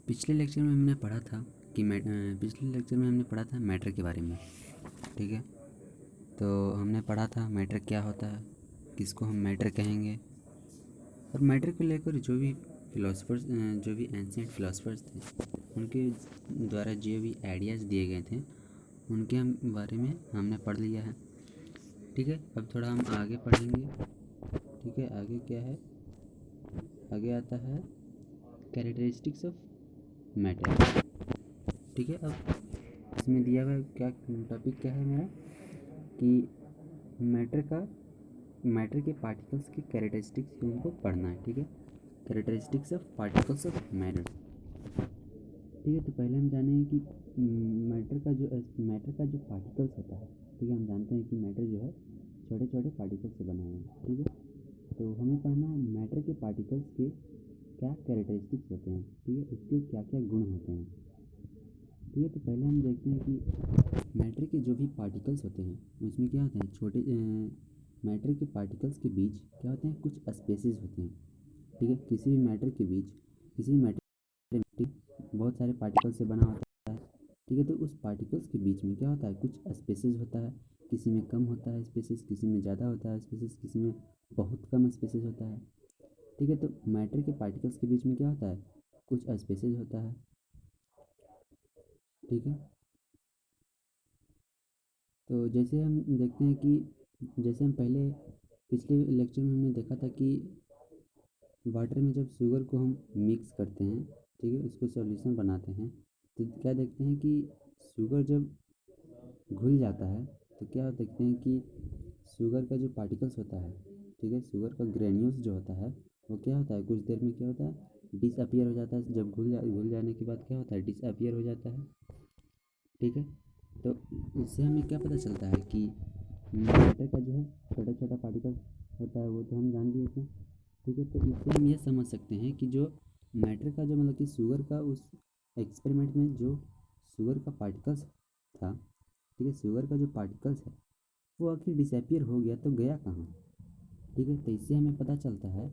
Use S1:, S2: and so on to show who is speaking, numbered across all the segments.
S1: पिछले लेक्चर में हमने पढ़ा था कि पिछले लेक्चर में हमने पढ़ा था मैटर के बारे में। ठीक है, तो हमने पढ़ा था मैटर क्या होता है, किसको हम मैटर कहेंगे, और मैटर को लेकर जो भी फिलोसफर्स, जो भी एंशिएंट फिलोसफर्स थे, उनके द्वारा जो भी आइडियाज़ दिए गए थे उनके हम बारे में हमने पढ़ लिया है। ठीक है, अब थोड़ा हम आगे पढ़ेंगे। ठीक है, आगे क्या है, आगे आता है कैरेक्टरिस्टिक्स ऑफ मैटर। ठीक है, अब इसमें दिया हुआ क्या टॉपिक क्या है मेरा, कि मैटर के पार्टिकल्स के कैरेक्टरिस्टिक्स को हमको पढ़ना है। ठीक है, characteristics of particles of matter. ठीक है, तो पहले हम जानेंगे कि मैटर का जो पार्टिकल्स होता है। ठीक है, हम जानते हैं कि मैटर जो है छोटे छोटे पार्टिकल्स से बना हुआ है। ठीक है, तो हमें पढ़ना है मैटर के पार्टिकल्स के क्या कैरेक्टरिस्टिक्स होते हैं। ठीक है, उसके क्या क्या गुण होते हैं। ठीक है, तो पहले हम देखते हैं कि मैटर के जो भी पार्टिकल्स होते हैं उसमें क्या होता है, मैटर के पार्टिकल्स के बीच क्या होते हैं, कुछ स्पेसेस होते हैं। ठीक है, किसी भी मैटर के बीच, किसी भी मैटर में बहुत सारे पार्टिकल से बना होता है। ठीक है, तो उस पार्टिकल्स के बीच में क्या होता है, कुछ स्पेसेस होता है। किसी में कम होता है स्पेसेस, किसी में ज़्यादा होता है स्पेसेस, किसी में बहुत कम स्पेसेस होता है। ठीक है, तो मैटर के पार्टिकल्स के बीच में क्या होता है, कुछ स्पेसेस होता है। ठीक है, तो जैसे हम देखते हैं कि जैसे हम पहले पिछले लेक्चर में हमने देखा था कि वाटर में जब शुगर को हम मिक्स करते हैं, ठीक है, उसको सॉल्यूशन बनाते हैं, तो क्या देखते हैं कि शुगर जब घुल जाता है तो क्या देखते हैं कि शुगर का जो पार्टिकल्स होता है, ठीक है, शुगर का ग्रेन्यूल्स जो होता है वो क्या होता है, कुछ देर में क्या होता है, डिसअपियर हो जाता है। जब घुल जाने के बाद क्या होता है, डिसअपियर हो जाता है। ठीक है, तो इससे हमें क्या पता चलता है कि मैटर का जो है छोटा छोटा पार्टिकल होता है, वो तो हम जान लिए थे। ठीक है, तो इससे हम ये समझ सकते हैं कि जो मैटर का जो मतलब कि शुगर का उस एक्सपेरिमेंट में जो शुगर का पार्टिकल्स था, ठीक है, शुगर का जो पार्टिकल्स है वो आखिर डिसअपियर हो गया तो गया कहाँ। ठीक है, तो इससे हमें पता चलता है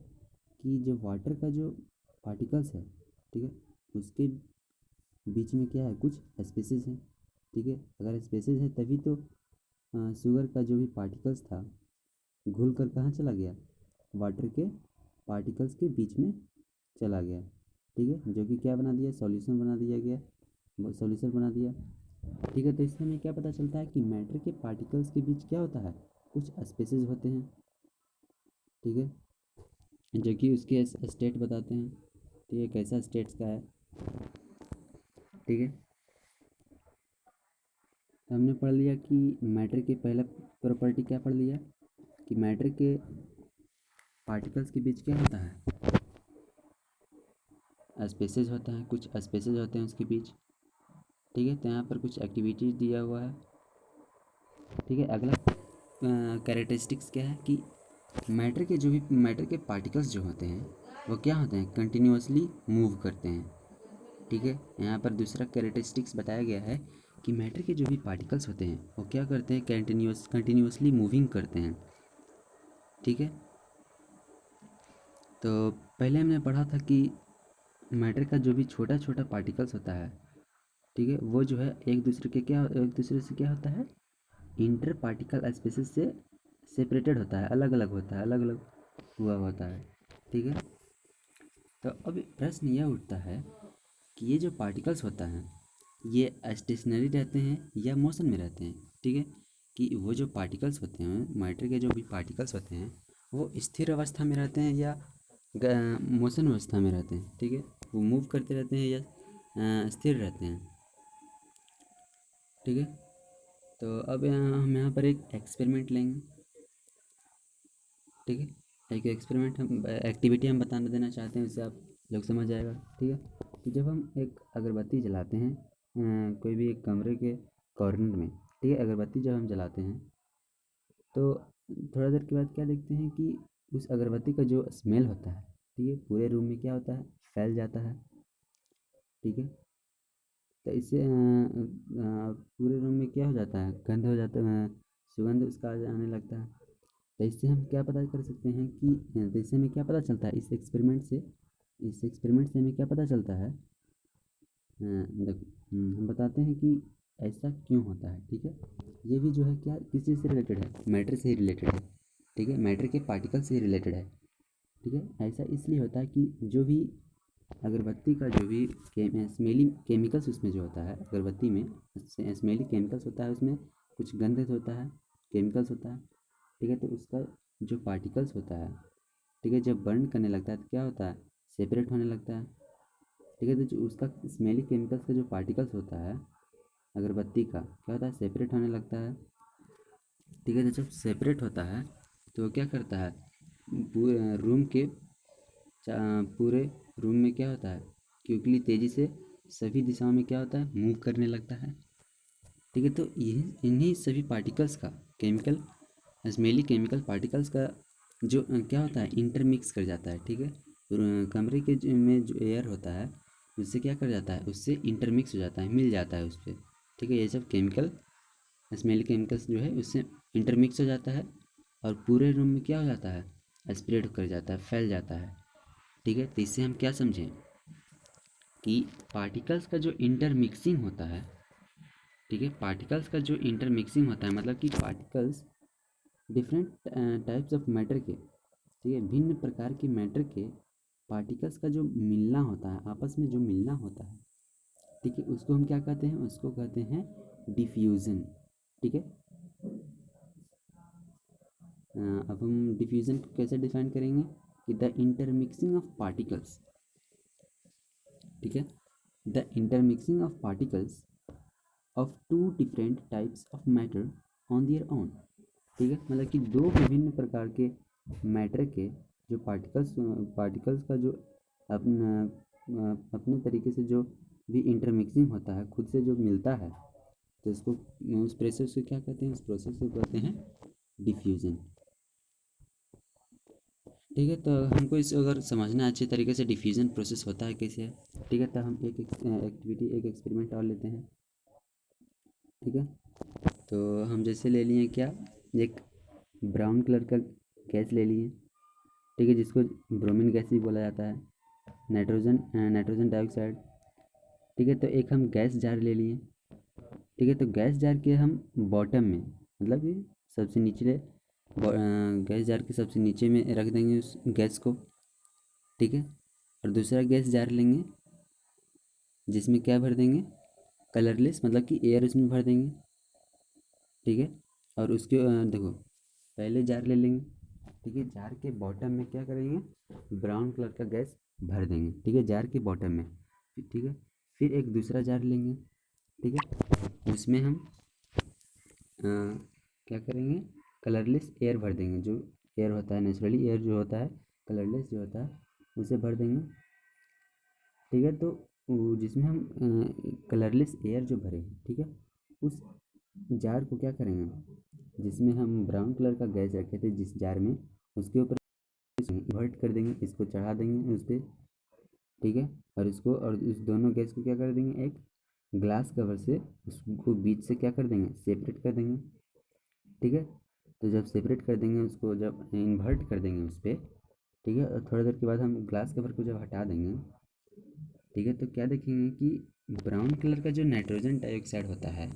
S1: कि जो वाटर का जो पार्टिकल्स है, ठीक है, उसके बीच में क्या है, कुछ स्पेसेस हैं। ठीक है, अगर स्पेसेस है तभी तो शुगर का जो भी पार्टिकल्स था घुल कर कहाँ चला गया, वाटर के पार्टिकल्स के बीच में चला गया। ठीक है, जो कि क्या बना दिया, सॉल्यूशन बना दिया गया, सॉल्यूशन बना दिया। ठीक है, तो इससे हमें क्या पता चलता है कि मैटर के पार्टिकल्स के बीच क्या होता है, कुछ स्पेसेस होते हैं। ठीक है, जो कि उसके स्टेट बताते हैं। ठीक है, कैसा स्टेट्स का है। ठीक है, तो हमने पढ़ लिया कि मैटर के पहला प्रॉपर्टी क्या पढ़ लिया, कि मैटर के पार्टिकल्स के बीच क्या होता है, स्पेसेस होता है, कुछ स्पेसेस होते हैं उसके बीच। ठीक है, तो यहाँ पर कुछ एक्टिविटीज़ दिया हुआ है। ठीक है, अगला कैरेक्टरिस्टिक्स क्या है कि मैटर के पार्टिकल्स जो होते हैं वो क्या होते हैं, कंटिन्यूअसली मूव करते हैं। ठीक है, यहाँ पर दूसरा कैरेक्टरिस्टिक्स बताया गया है कि मैटर के जो भी पार्टिकल्स होते हैं वो क्या करते हैं, कंटिन्यूअसली मूविंग करते हैं। ठीक है, तो पहले हमने पढ़ा था कि मैटर का जो भी छोटा छोटा पार्टिकल्स होता है, ठीक है, वो जो है एक दूसरे से क्या होता है, इंटर पार्टिकल स्पेसिस से सेपरेटेड होता है, अलग अलग होता है, अलग अलग हुआ होता है। ठीक है, तो अब प्रश्न यह उठता है कि ये जो पार्टिकल्स होता है ये स्टेशनरी रहते हैं या मोशन में रहते हैं। ठीक है, कि वो जो पार्टिकल्स होते हैं, मैटर के जो भी पार्टिकल्स होते हैं वो स्थिर अवस्था में रहते हैं या मोशन अवस्था में रहते हैं। ठीक है, वो मूव करते रहते हैं या स्थिर रहते हैं। ठीक है, तो अब हम यहाँ पर एक एक्सपेरिमेंट लेंगे। ठीक है, एक एक्सपेरिमेंट हम एक्टिविटी हम बता देना चाहते हैं, उससे आप लोग समझ आएगा। ठीक है, कि जब हम एक अगरबत्ती जलाते हैं कोई भी एक कमरे के कॉर्नर में, ठीक है, अगरबत्ती जब हम जलाते हैं तो थोड़ा देर के बाद क्या देखते हैं कि उस अगरबत्ती का जो स्मेल होता है, ठीक है, पूरे रूम में क्या होता है, फैल जाता है। ठीक है, तो इससे पूरे रूम में क्या हो जाता है, गंध हो जाता है, सुगंध उसका आने लगता है। तो इससे हम क्या पता कर सकते हैं कि तो इससे हमें क्या पता चलता है, इस एक्सपेरिमेंट से हमें क्या पता चलता है देखो, हम बताते हैं कि ऐसा क्यों होता है, ठीक है। ये भी जो है क्या किस चीज़ से रिलेटेड है, मैटर से ही रिलेटेड है, ठीक है, मैटर के पार्टिकल से ही रिलेटेड है, ठीक है। ऐसा इसलिए होता है कि जो भी अगरबत्ती का जो भी स्मेली केमिकल्स उसमें जो होता है अगरबत्ती में, स्मेली केमिकल्स होता है उसमें, कुछ गंध होता है, केमिकल्स होता है, ठीक है। तो उसका जो पार्टिकल्स होता है, ठीक है, जब बर्न करने लगता है तो क्या होता है, सेपरेट होने लगता है, ठीक है। तो जो उसका स्मेली केमिकल्स का जो पार्टिकल्स होता है अगरबत्ती का, क्या होता है, सेपरेट होने लगता है, ठीक है। तो जब सेपरेट होता है तो वो क्या करता है, पूरे रूम के पूरे रूम में क्या होता है, क्विकली तेज़ी से सभी दिशाओं में क्या होता है, मूव करने लगता है, ठीक है। तो यही इन्हीं सभी पार्टिकल्स का केमिकल, स्मेली केमिकल पार्टिकल्स का जो क्या होता है, इंटरमिक्स कर जाता है, ठीक है। कमरे के में जो एयर होता है उससे क्या कर जाता है, उससे इंटरमिक्स हो जाता है, मिल जाता है उससे, ठीक है। ये सब केमिकल स्मेली केमिकल्स जो है उससे इंटरमिक्स हो जाता है और पूरे रूम में क्या हो जाता है, स्प्रेड कर जाता है, फैल जाता है, ठीक है। तो इससे हम क्या समझें कि पार्टिकल्स का जो इंटरमिक्सिंग होता है, ठीक है, पार्टिकल्स का जो इंटरमिक्सिंग होता है मतलब कि particles different types of matter के, ठीक है, भिन्न प्रकार के मैटर के पार्टिकल्स का जो मिलना होता है, आपस में जो मिलना होता है, ठीक है, उसको हम क्या कहते हैं, उसको कहते हैं डिफ्यूज़न, ठीक है। अब हम डिफ्यूज़न को कैसे डिफाइन करेंगे कि द इंटरमिक्सिंग ऑफ पार्टिकल्स, ठीक है, the intermixing of particles of two different types of matter on their own, ठीक है। मतलब कि दो विभिन्न प्रकार के मैटर के जो पार्टिकल्स का जो अपना अपने तरीके से जो भी इंटरमिक्सिंग होता है, खुद से जो मिलता है, तो इसको उस प्रोसेस को क्या कहते हैं, इस प्रोसेस को कहते हैं डिफ्यूज़न, ठीक है। तो हमको इस अगर समझना अच्छे तरीके से डिफ्यूज़न प्रोसेस होता है कैसे है, ठीक है, तो हम एक एक्टिविटी एक एक्सपेरिमेंट और लेते हैं, ठीक है। तो हम जैसे ले लिए क्या, एक ब्राउन कलर का गैस ले लिए, ठीक है, जिसको ब्रोमीन गैस भी बोला जाता है, नाइट्रोजन डाइऑक्साइड, ठीक है। तो एक हम गैस जार ले लिए, ठीक है। तो गैस जार के हम बॉटम में, मतलब कि सबसे निचले गैस जार के सबसे नीचे में रख देंगे उस गैस को, ठीक है। और दूसरा गैस जार लेंगे जिसमें क्या भर देंगे, कलरलेस, मतलब कि एयर उसमें भर देंगे, ठीक है। और उसके देखो, पहले जार ले लेंगे, ठीक है, जार के बॉटम में क्या करेंगे, ब्राउन कलर का गैस भर देंगे, ठीक है, जार के बॉटम में, ठीक है। फिर एक दूसरा जार लेंगे, ठीक है, उसमें हम क्या करेंगे, कलरलेस एयर भर देंगे, जो एयर होता है नेचुरली एयर जो होता है, कलरलेस जो होता है उसे भर देंगे, ठीक है। तो जिसमें हम कलरलेस एयर जो भरे हैं, ठीक है, उस जार को क्या करेंगे, जिसमें हम ब्राउन कलर का गैस रखे थे जिस जार में, उसके ऊपर इन्वर्ट कर देंगे, इसको चढ़ा देंगे उस पर, ठीक है। और इसको और इस दोनों गैस को क्या कर देंगे, एक ग्लास कवर से उसको बीच से क्या कर देंगे, सेपरेट कर देंगे, ठीक है। तो जब सेपरेट कर देंगे उसको, जब इन्वर्ट कर देंगे उस पर, ठीक है, और थोड़ी देर के बाद हम ग्लास कवर को जब हटा देंगे, ठीक है, तो क्या देखेंगे कि ब्राउन कलर का जो नाइट्रोजन डाइऑक्साइड होता है,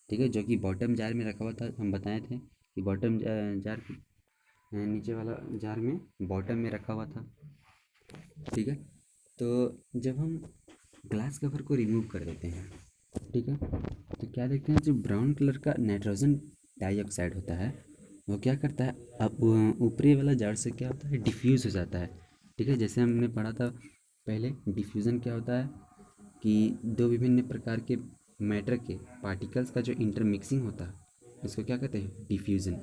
S1: ठीक है, जो कि बॉटम जार में रखा हुआ था, हम बताए थे कि बॉटम जार नीचे वाला जार में बॉटम में रखा हुआ था, ठीक है। तो जब हम ग्लास कवर को रिमूव कर देते हैं, ठीक है, तो क्या देखते हैं, जो ब्राउन कलर का नाइट्रोजन डाइऑक्साइड होता है वो क्या करता है, अब ऊपरी वाला जार से क्या होता है, डिफ्यूज़ हो जाता है, ठीक है। जैसे हमने पढ़ा था पहले, डिफ्यूज़न क्या होता है कि दो विभिन्न प्रकार के मैटर के पार्टिकल्स का जो इंटरमिक्सिंग होता है इसको क्या कहते हैं, डिफ्यूज़न,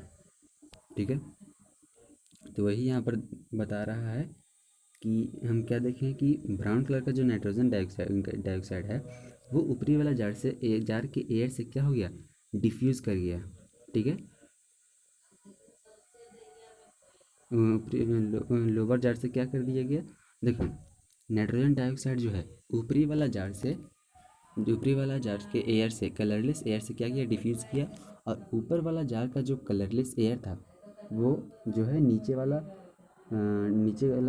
S1: ठीक है। तो वही यहाँ पर बता रहा है कि हम क्या देखें कि ब्राउन कलर का जो नाइट्रोजन डाइऑक्साइड है वो ऊपरी वाला जार के एयर से क्या हो गया, डिफ्यूज़ कर गया, ठीक है। ऊपरी लोअर जार से क्या कर दिया गया, देखो, नाइट्रोजन डाइऑक्साइड जो है ऊपरी वाला जार से, ऊपरी वाला जार के एयर से, कलरलेस एयर से क्या किया, डिफ्यूज़ किया, और ऊपर वाला जार का जो कलरलेस एयर था वो जो है नीचे वाला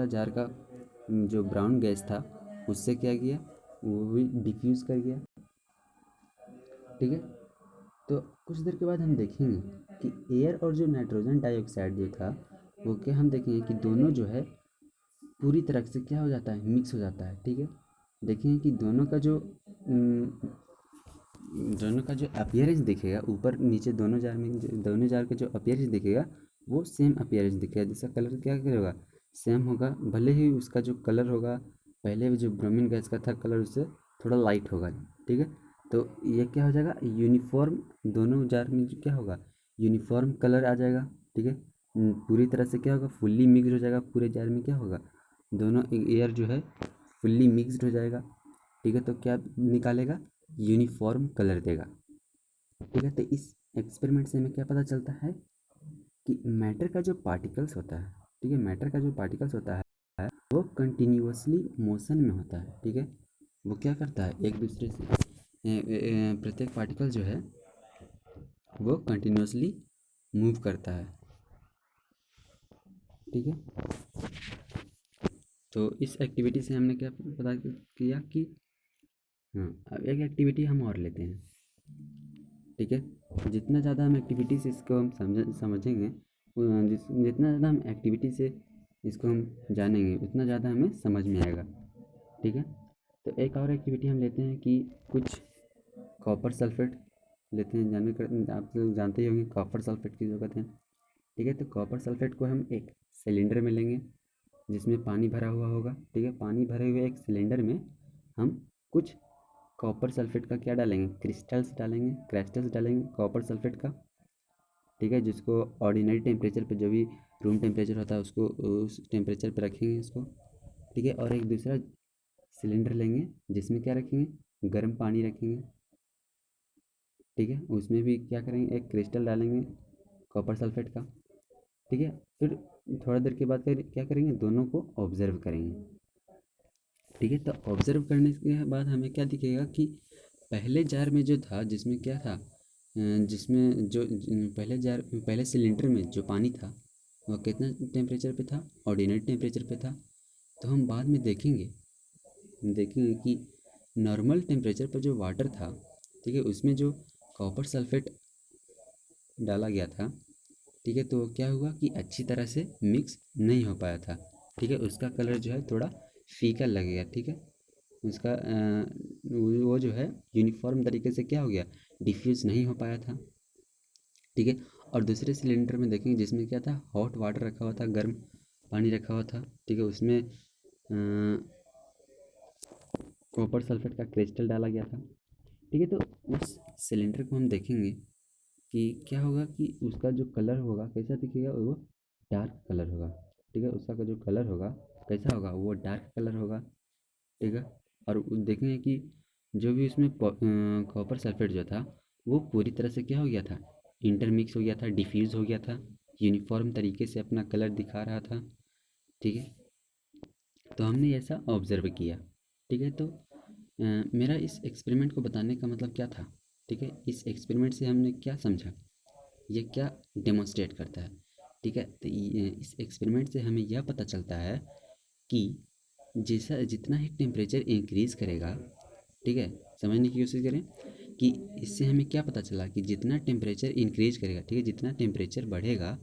S1: जार का जो ब्राउन गैस था उससे क्या किया, वो भी डिफ्यूज़ कर गया, ठीक है। तो कुछ देर के बाद हम देखेंगे कि एयर और जो नाइट्रोजन डाइऑक्साइड जो था, वो क्या हम देखेंगे कि दोनों जो है पूरी तरह से क्या हो जाता है, मिक्स हो जाता है, ठीक है। देखेंगे कि दोनों का जो अपीयरेंस दिखेगा ऊपर नीचे दोनों जार में, दोनों जार का जो अपीयरेंस दिखेगा वो सेम अपीयरेंस दिखेगा, जिसका कलर क्या होगा, सेम होगा। भले ही उसका जो कलर होगा पहले जो ब्रोमीन गैस का था कलर उससे थोड़ा लाइट होगा, ठीक है। तो ये क्या हो जाएगा, यूनिफॉर्म, दोनों जार में जो क्या होगा, यूनिफॉर्म कलर आ जाएगा, ठीक है। पूरी तरह से क्या होगा, फुल्ली मिक्स हो जाएगा, पूरे जार में क्या होगा, दोनों एयर जो है फुल्ली मिक्स्ड हो जाएगा, ठीक है। तो क्या निकालेगा, यूनिफॉर्म कलर देगा, ठीक है। तो इस एक्सपेरिमेंट से हमें क्या पता चलता है कि मैटर का जो पार्टिकल्स होता है, ठीक है, मैटर का जो पार्टिकल्स होता है वो कंटिन्यूअसली मोशन में होता है, ठीक है। वो क्या करता है, एक दूसरे से प्रत्येक पार्टिकल जो है वो कंटिन्यूअसली मूव करता है, ठीक है। तो इस एक्टिविटी से हमने क्या पता किया कि हाँ, अब एक एक्टिविटी हम और लेते हैं, ठीक है। जितना ज़्यादा हम एक्टिविटी से इसको हम समझेंगे, जितना ज़्यादा हम एक्टिविटी से इसको हम जानेंगे उतना ज़्यादा हमें समझ में आएगा, ठीक है। तो एक और एक्टिविटी हम लेते हैं कि कुछ कॉपर सल्फेट लेते हैं, आप लोग जानते ही होंगे कॉपर सल्फेट की ज़रूरत है, ठीक है। तो कॉपर सल्फेट को हम एक सिलेंडर में लेंगे जिसमें पानी भरा हुआ होगा, ठीक है। पानी भरे हुए एक सिलेंडर में हम कुछ कॉपर सल्फेट का क्या डालेंगे, क्रिस्टल्स डालेंगे कॉपर सल्फेट का, ठीक है। जिसको ऑर्डिनरी टेम्परेचर पे, जो भी रूम टेम्परेचर होता है उसको उस टेम्परेचर पे रखेंगे इसको, ठीक है। और एक दूसरा सिलेंडर लेंगे जिसमें क्या रखेंगे, गर्म पानी रखेंगे, ठीक है। उसमें भी क्या करेंगे, एक क्रिस्टल डालेंगे कॉपर सल्फेट का, ठीक है। फिर थोड़ा देर के बाद फिर क्या करेंगे, दोनों को ऑब्जर्व करेंगे, ठीक है। तो ऑब्जर्व करने के बाद हमें क्या दिखेगा कि पहले जार में जो था, जिसमें क्या था, जिसमें जो पहले सिलेंडर में जो पानी था वो कितना टेम्परेचर पे था, ऑर्डिनरी टेम्परेचर पे था। तो हम बाद में देखेंगे कि नॉर्मल टेम्परेचर पर जो वाटर था, ठीक है, उसमें जो कॉपर सल्फेट डाला गया था, ठीक है, तो क्या हुआ कि अच्छी तरह से मिक्स नहीं हो पाया था, ठीक है। उसका कलर जो है थोड़ा फीका लगेगा, ठीक है। उसका वो जो है यूनिफॉर्म तरीके से क्या हो गया, डिफ्यूज़ नहीं हो पाया था, ठीक है। और दूसरे सिलेंडर में देखेंगे जिसमें क्या था, हॉट वाटर रखा हुआ था, गर्म पानी रखा हुआ था, ठीक है। उसमें कॉपर सल्फेट का क्रिस्टल डाला गया था, ठीक है। तो उस सिलेंडर को हम देखेंगे कि क्या होगा कि उसका जो कलर होगा कैसा दिखेगा, वो डार्क कलर होगा, ठीक है। उसका जो कलर होगा कैसा होगा, वो डार्क कलर होगा, ठीक है। और देखेंगे कि जो भी उसमें कॉपर सल्फेट जो था वो पूरी तरह से क्या हो गया था, इंटरमिक्स हो गया था, डिफ्यूज़ हो गया था, यूनिफॉर्म तरीके से अपना कलर दिखा रहा था, ठीक है। तो हमने ऐसा ऑब्ज़र्व किया, ठीक है। तो मेरा इस एक्सपेरिमेंट को बताने का मतलब क्या था, ठीक है। इस एक्सपेरिमेंट से हमने क्या समझा, ये क्या डेमोन्स्ट्रेट करता है, ठीक है। तो इस एक्सपेरिमेंट से हमें यह पता चलता है कि जैसा जितना ही टेम्परेचर इंक्रीज़ करेगा, ठीक है, समझने की कोशिश करें कि इससे हमें क्या पता चला कि जितना टेम्परेचर इंक्रीज करेगा, ठीक है, जितना टेम्परेचर बढ़ेगा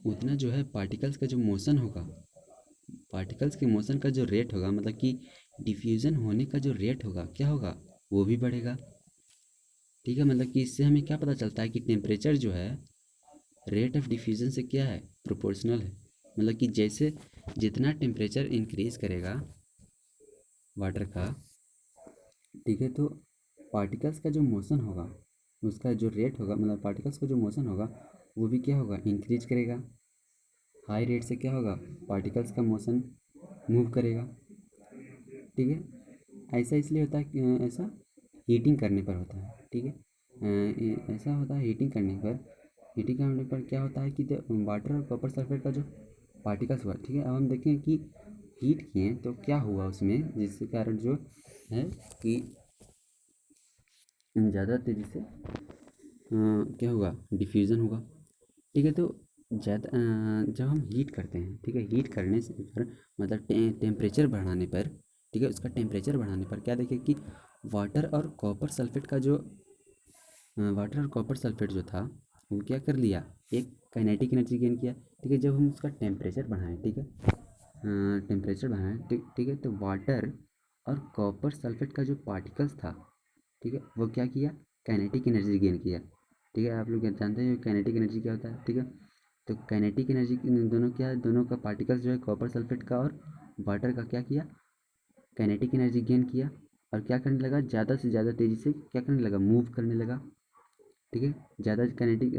S1: उतना जो है पार्टिकल्स का जो मोशन होगा, पार्टिकल्स के मोशन का जो रेट होगा, मतलब कि डिफ्यूज़न होने का जो रेट होगा क्या होगा, वो भी बढ़ेगा, ठीक है। मतलब कि इससे हमें क्या पता चलता है कि टेम्परेचर जो है रेट ऑफ डिफ्यूज़न से क्या है, प्रोपोर्शनल है। मतलब कि जैसे जितना टेम्परेचर इंक्रीज़ करेगा वाटर का, ठीक है, तो पार्टिकल्स का जो मोशन होगा उसका जो रेट होगा, मतलब पार्टिकल्स का जो मोशन होगा वो भी क्या होगा, इंक्रीज करेगा। हाई रेट से क्या होगा, पार्टिकल्स का मोशन मूव करेगा, ठीक है। ऐसा इसलिए होता है ऐसा हीटिंग करने पर होता है, ठीक है। ऐसा होता है हीटिंग करने पर क्या होता है कि वाटर और कॉपर सल्फेट का जो पार्टिकल्स हुआ, ठीक है। अब हम देखें कि हीट किए तो क्या हुआ उसमें, जिसके कारण जो है कि ज़्यादा तेज़ी से क्या होगा, डिफ्यूज़न होगा, ठीक है। तो ज़्यादा जब हम हीट करते हैं, ठीक है, हीट करने से पर मतलब टेम्परेचर बढ़ाने पर, ठीक है, उसका टेम्परेचर बढ़ाने पर क्या देखे कि वाटर और कॉपर सल्फेट का जो वाटर और कॉपर सल्फेट जो था वो क्या कर लिया, एक काइनेटिक एनर्जी गेन किया। ठीक है, जब हम उसका टेम्परेचर बढ़ाएं, ठीक है, टेम्परेचर बढ़ाएं, ठीक ठीक है, तो वाटर और कॉपर सल्फेट का जो पार्टिकल्स था, ठीक है, वो क्या किया, काइनेटिक एनर्जी गेन किया। ठीक है, आप लोग जानते हैं काइनेटिक एनर्जी क्या होता है। ठीक है, तो काइनेटिक एनर्जी दोनों क्या है, दोनों का पार्टिकल्स जो है कॉपर सल्फेट का और वाटर का क्या किया, काइनेटिक एनर्जी गेन किया और क्या करने लगा, ज़्यादा से ज़्यादा तेज़ी से क्या करने लगा, मूव करने लगा। ठीक है, ज़्यादा काइनेटिक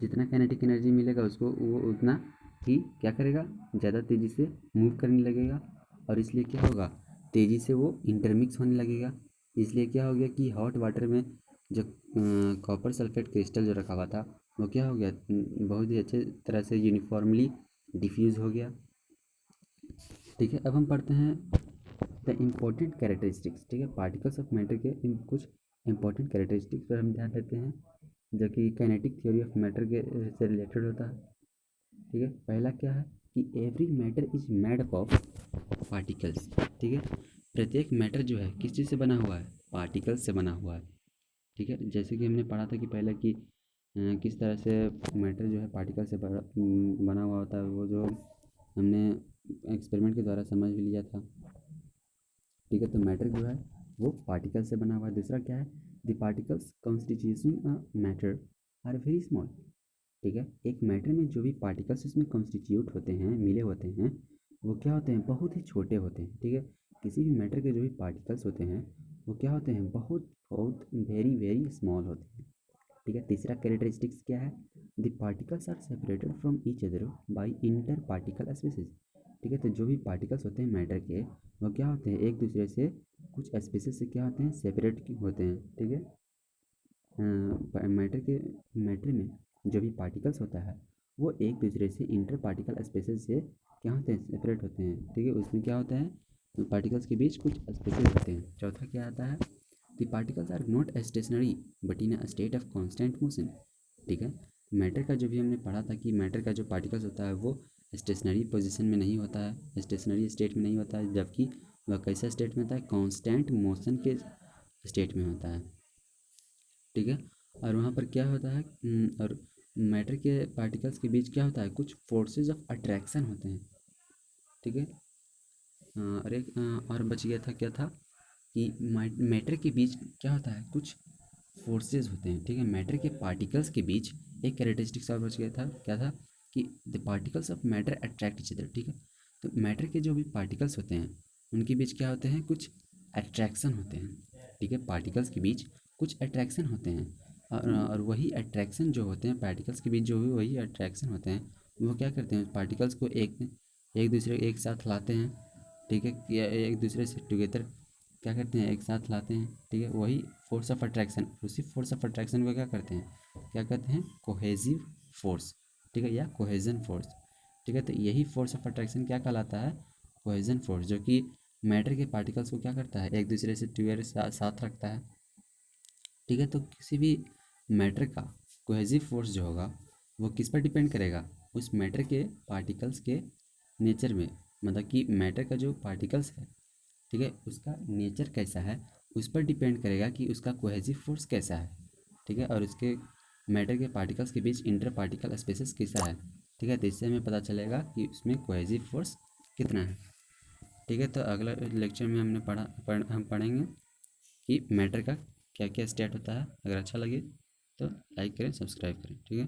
S1: जितना काइनेटिक एनर्जी मिलेगा उसको वो उतना ही क्या करेगा, ज़्यादा तेज़ी से मूव करने लगेगा और इसलिए क्या होगा, तेज़ी से वो इंटरमिक्स होने लगेगा। इसलिए क्या हो गया कि हॉट वाटर में जो कॉपर सल्फेट क्रिस्टल जो रखा हुआ था वो क्या हो गया, बहुत ही अच्छे तरह से यूनिफॉर्मली डिफ्यूज़ हो गया। ठीक है, अब हम पढ़ते हैं द इम्पोर्टेंट कैरेक्टरिस्टिक्स। ठीक है, पार्टिकल्स ऑफ मैटर के कुछ इंपॉर्टेंट कैरेक्टरिस्टिक्स पर हम ध्यान देते हैं जो कि काइनेटिक थ्योरी ऑफ मैटर के से रिलेटेड होता है। ठीक है, पहला क्या है कि every matter is made up of particles. ठीक है, प्रत्येक मैटर जो है किस चीज़ से बना हुआ है, पार्टिकल्स से बना हुआ है। ठीक है, जैसे कि हमने पढ़ा था कि पहले कि किस तरह से मैटर जो है पार्टिकल से बना हुआ होता है, वो जो हमने एक्सपेरिमेंट के द्वारा समझ भी लिया था। ठीक है, तो मैटर जो है वो पार्टिकल से बना हुआ है। दूसरा क्या है, the particles constituting a matter are very small. ठीक है, एक मैटर में जो भी पार्टिकल्स इसमें कॉन्स्टिट्यूट होते हैं, मिले होते हैं, वो क्या होते हैं, बहुत ही छोटे होते हैं। ठीक है, किसी भी मैटर के जो भी पार्टिकल्स होते हैं वो क्या होते हैं, बहुत बहुत वेरी वेरी स्मॉल होते हैं। ठीक है, तीसरा कैरेक्टरिस्टिक्स क्या है, the particles are separated from each other by inter particle spaces. ठीक है, तो जो भी पार्टिकल्स होते हैं मैटर के वो क्या होते हैं, एक दूसरे से कुछ स्पेसिस से क्या होते हैं, सेपरेट होते हैं। ठीक है, मैटर में जो भी पार्टिकल्स होता है वो एक दूसरे से इंटर पार्टिकल स्पेसेस से क्या होते हैं, सेपरेट होते हैं। ठीक है, उसमें क्या होता है, पार्टिकल्स के बीच कुछ स्पेसेस होते हैं। चौथा क्या आता है, the particles are not stationary but in a state of constant motion. ठीक है, मैटर का जो भी हमने पढ़ा था कि मैटर का जो पार्टिकल्स होता है वो स्टेशनरी पोजीशन में नहीं होता है, स्टेशनरी स्टेट में नहीं होता है, जबकि वह कैसा स्टेट में होता है, कांस्टेंट मोशन के स्टेट में होता है। ठीक है, और वहाँ पर क्या होता है, और मैटर के पार्टिकल्स के बीच क्या होता है, कुछ फोर्सेस ऑफ अट्रैक्शन होते हैं। ठीक है, और एक और बच गया था, क्या था कि मैटर के बीच क्या होता है, कुछ फोर्सेस होते हैं। ठीक है, मैटर के पार्टिकल्स के बीच एक कैरेक्टरिस्टिक्स और बच गया था, क्या था कि the particles of matter attract each other. ठीक है, तो मैटर के जो भी पार्टिकल्स होते हैं उनके बीच क्या होते हैं, कुछ अट्रैक्शन होते हैं। ठीक है, पार्टिकल्स के बीच कुछ अट्रैक्शन होते हैं और वही अट्रैक्शन जो होते हैं पार्टिकल्स के बीच, जो भी वही अट्रैक्शन होते हैं वो क्या करते हैं, पार्टिकल्स को एक एक दूसरे एक साथ लाते हैं। ठीक है, या एक दूसरे से टुगेदर क्या करते हैं, एक साथ लाते हैं। ठीक है, वही फोर्स ऑफ अट्रैक्शन, उसी फोर्स ऑफ अट्रैक्शन को क्या करते हैं, क्या कहते हैं, कोहेजिव फोर्स। ठीक है, या कोहेजन फोर्स। ठीक है, तो यही फोर्स ऑफ अट्रैक्शन क्या कहलाता है, कोहेजन फोर्स, जो कि मैटर के पार्टिकल्स को क्या करता है, एक दूसरे से टुगेदर साथ रखता है। ठीक है, तो किसी भी मैटर का कोहेजिव फोर्स जो होगा वो किस पर डिपेंड करेगा, उस मैटर के पार्टिकल्स के नेचर में, मतलब कि मैटर का जो पार्टिकल्स है, ठीक है, उसका नेचर कैसा है उस पर डिपेंड करेगा कि उसका कोहेजिव फोर्स कैसा है। ठीक है, और उसके मैटर के पार्टिकल्स के बीच इंटर पार्टिकल स्पेसेस कैसा है। ठीक है, तो इससे हमें पता चलेगा कि उसमें कोहेजिव फोर्स कितना है। ठीक है, तो अगला लेक्चर में हमने हम पढ़ेंगे कि मैटर का क्या क्या स्टेट होता है। अगर अच्छा लगे तो लाइक करें, सब्सक्राइब करें। ठीक है।